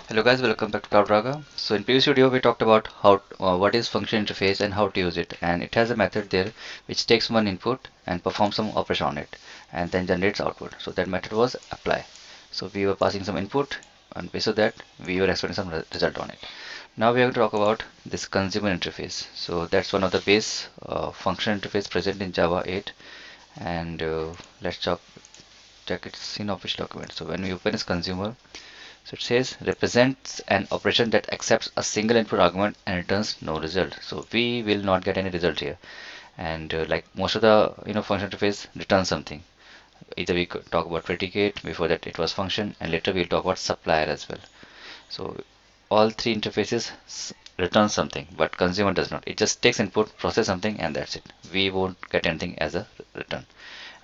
Hello guys, welcome back to CloudRaga. So in previous video we talked about what is function interface and how to use it, and it has a method there which takes one input and performs some operation on it and then generates output. So that method was apply. So we were passing some input and based on that we were expecting some result on it. Now we have to talk about this consumer interface. So that's one of the base function interface present in Java 8, and let's check its in official document. So when we open this consumer, so it says represents an operation that accepts a single input argument and returns no result. So we will not get any result here. And like most of the function interface returns something. Either we could talk about predicate, before that it was function, and later we'll talk about supplier as well. So all three interfaces return something, but consumer does not. It just takes input, process something, and that's it. We won't get anything as a return.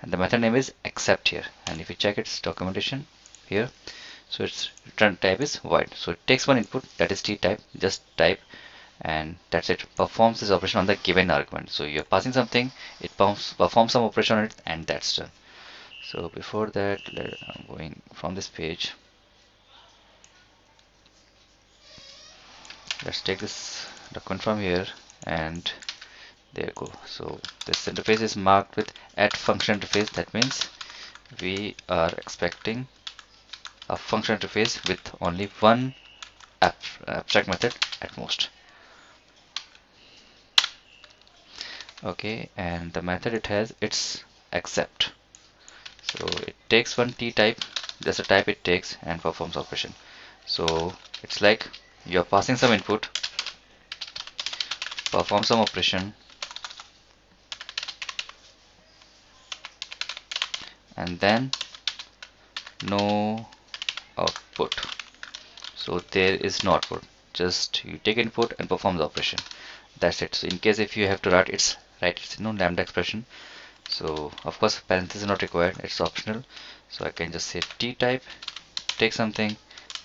And the method name is accept here. And if you check its documentation here, so its return type is void. So it takes one input, that is t type, just type, and that's it. Performs this operation on the given argument. So you're passing something, it performs some operation on it, and that's done. So before that, I'm going from this page. Let's take this document from here, and there you go. So this interface is marked with at function interface. That means we are expecting a function interface with only one abstract method at most. Okay, and the method it has, it's accept. So it takes one t type, just a type it takes, and performs operation. So it's like you're passing some input, perform some operation, and then no output. So there is no output, just you take input and perform the operation. That's it. So in case if you have to write it's lambda expression. So of course parenthesis is not required, it's optional. So I can just say t type, take something,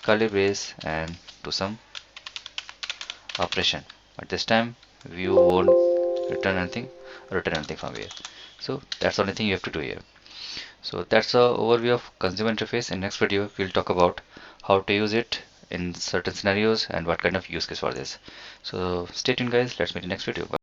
curly brace, and do some operation. But this time view won't return anything from here. So that's the only thing you have to do here. So that's the overview of consumer interface. In next video we'll talk about how to use it in certain scenarios and what kind of use case for this. So stay tuned guys, let's meet in next video. Bye.